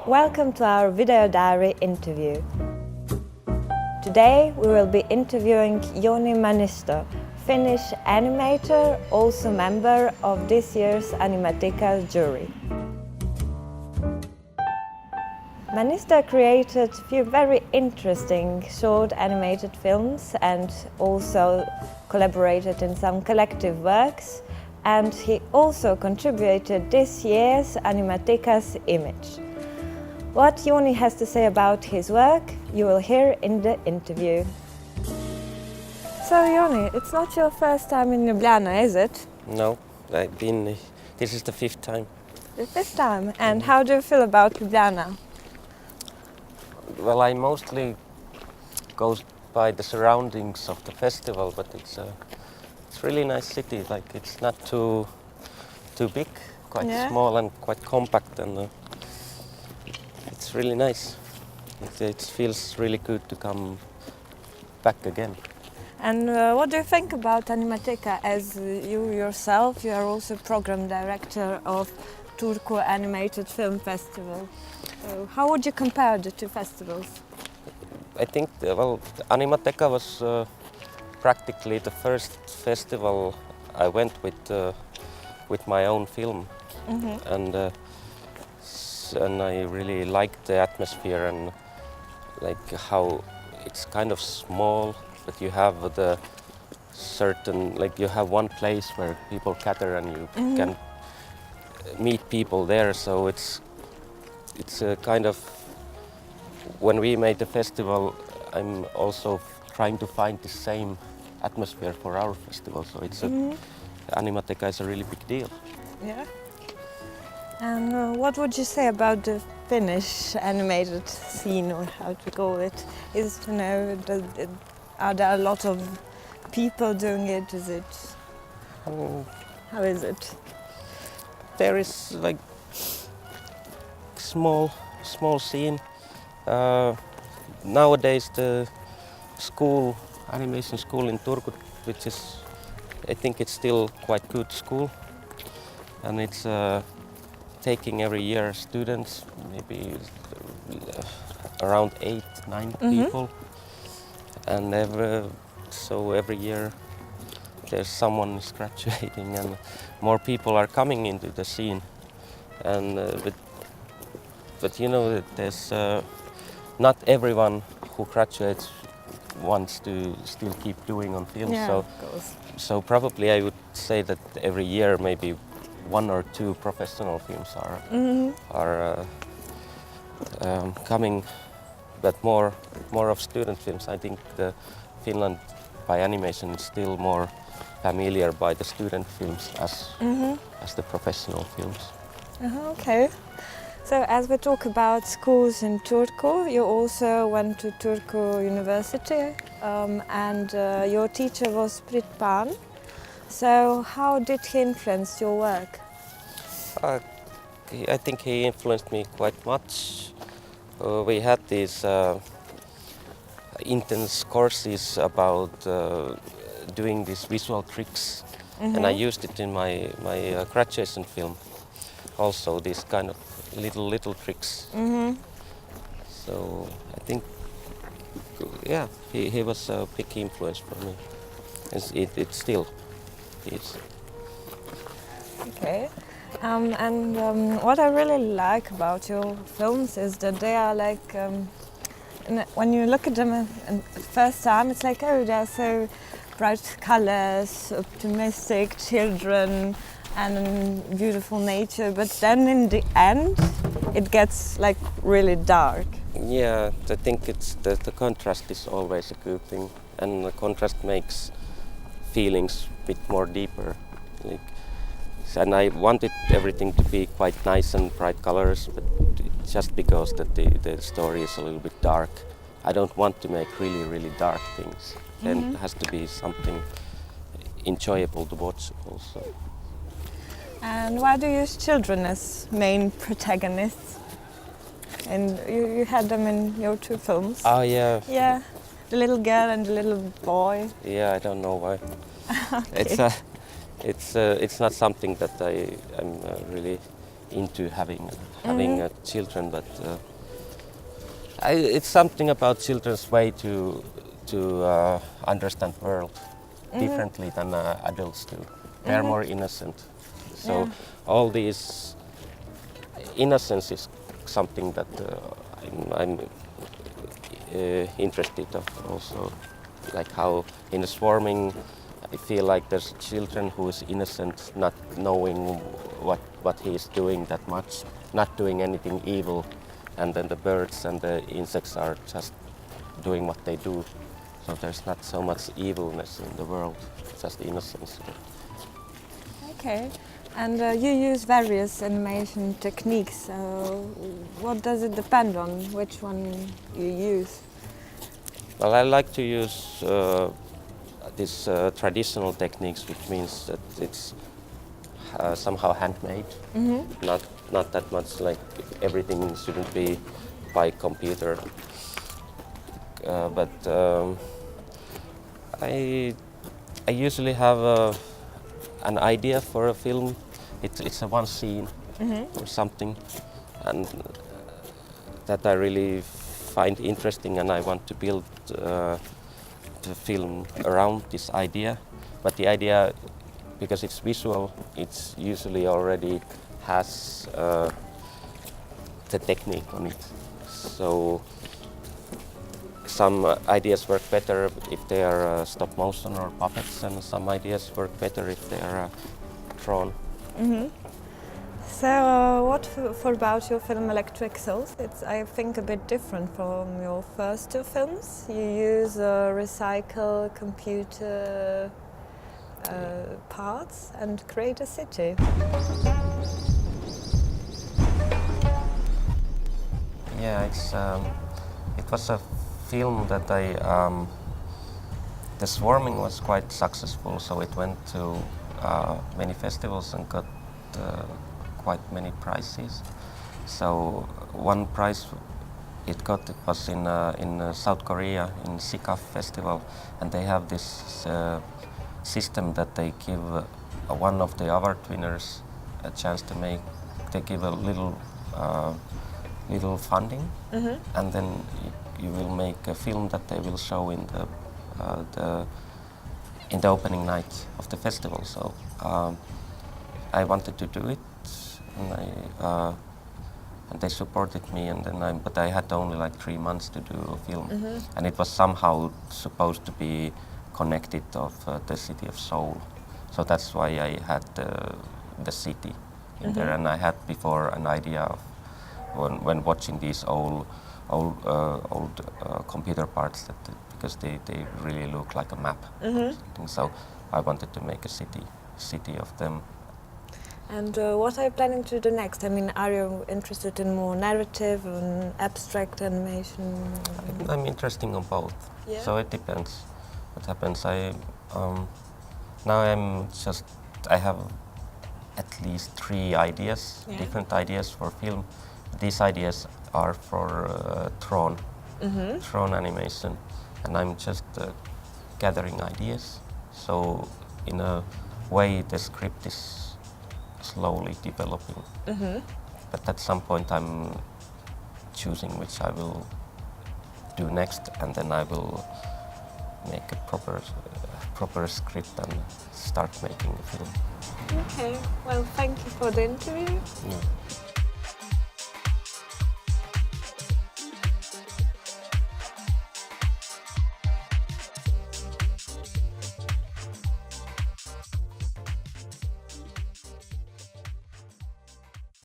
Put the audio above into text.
Welcome to our video diary interview. Today we will be interviewing Joni Männistö, Finnish animator, also member of this year's Animateka jury. Männistö created a few very interesting short animated films and also collaborated in some collective works, and he also contributed this year's Animateka's image. What Joni has to say about his work you will hear in the interview. So Joni, it's not your first time in Ljubljana, is it? No, I've been, this is the fifth time. The fifth time, and how do you feel about Ljubljana? Well, I mostly go by the surroundings of the festival, but it's really nice city. Like it's not too big, quite small and quite compact, and it's really nice. It feels really good to come back again. And what do you think about Animateka? As you yourself, you are also program director of Turku Animated Film Festival. So how would you compare the two festivals? I think, well, Animateka was practically the first festival I went with my own film, and I really liked the atmosphere and like how it's kind of small, but you have the certain, like you have one place where people gather and you can meet people there. So it's a kind of, when we made the festival, I'm also trying to find the same atmosphere for our festival. So it's Animateka is a really big deal. Yeah. And what would you say about the Finnish animated scene, or how to call it? Is, you know, are there a lot of people doing it? Is it? How is it? There is like small scene. Nowadays the school, animation school in Turku, which is, I think it's still quite good school, and it's taking every year students, maybe around 8-9 people, and every year there's someone is graduating and more people are coming into the scene, and but you know, there's not everyone who graduates wants to still keep doing on film. Yeah, so probably I would say that every year maybe 1 or 2 professional films are coming, but more of student films. I think Finland by animation is still more familiar by the student films as the professional films. Okay. So as we talk about schools in Turku, you also went to Turku University, and your teacher was Pripravila. So how did he influence your work? I think he influenced me quite much. We had these intense courses about doing these visual tricks, and I used it in my graduation film. Also, these kind of little tricks. So I think, yeah, he was a big influence for me. It still is. Okay. And what I really like about your films is that they are like, when you look at them at first time, it's like, oh, they're so bright colors, optimistic children, and beautiful nature. But then in the end, it gets like really dark. Yeah, I think it's the contrast is always a good thing, and the contrast makes feelings a bit more deeper. Like, and I wanted everything to be quite nice and bright colors, but just because that the story is a little bit dark, I don't want to make really dark things. Then it has to be something enjoyable to watch also. And why do you use children as main protagonists? And you had them in your 2 films. Oh yeah. Yeah, the little girl and the little boy. Yeah, I don't know why. Okay. It's not something that I'm really into having children, but it's something about children's way to understand world differently than adults do. They're more innocent, so all these innocence is something that I'm interested of also, like how in the swarming I feel like there's children who is innocent, not knowing what he is doing that much, not doing anything evil, and then the birds and the insects are just doing what they do. So there's not so much evilness in the world, just innocence. Okay, and you use various animation techniques. What does it depend on? Which one you use? Well, I like to use these traditional techniques, which means that it's somehow handmade. Not that much like everything shouldn't be by computer. But I usually have an idea for a film. It's a one scene or something, and that I really find interesting, and I want to build the film around this idea. But the idea, because it's visual, it's usually already has the technique on it. So some ideas work better if they are stop motion or puppets, and some ideas work better if they are drawn. So what for about your film Electric Souls? It's, I think, a bit different from your first two films. You use recycle computer parts and create a city. Yeah, it was a film that the swarming was quite successful, so it went to many festivals and got quite many prizes. So one prize it was in South Korea in SICAF festival, and they have this system that they give one of the award winners a chance to make. They give a little funding, and then you will make a film that they will show in the opening night of the festival. So I wanted to do it, and they supported me, and then but I had only like 3 months to do a film, and it was somehow supposed to be connected of the city of Seoul. So that's why I had the city in there, and I had before an idea of when watching these old computer parts because they really look like a map. So I wanted to make a city of them. And what are you planning to do next? I mean, are you interested in more narrative and abstract animation? I'm interested in both. Yeah. So it depends what happens. Now I have at least 3 ideas, different ideas for film. These ideas are for drawn animation, and I'm just gathering ideas. So in a way, the script is slowly developing. But at some point, I'm choosing which I will do next, and then I will make a proper script and start making a film. Okay. Well, thank you for the interview. Yeah.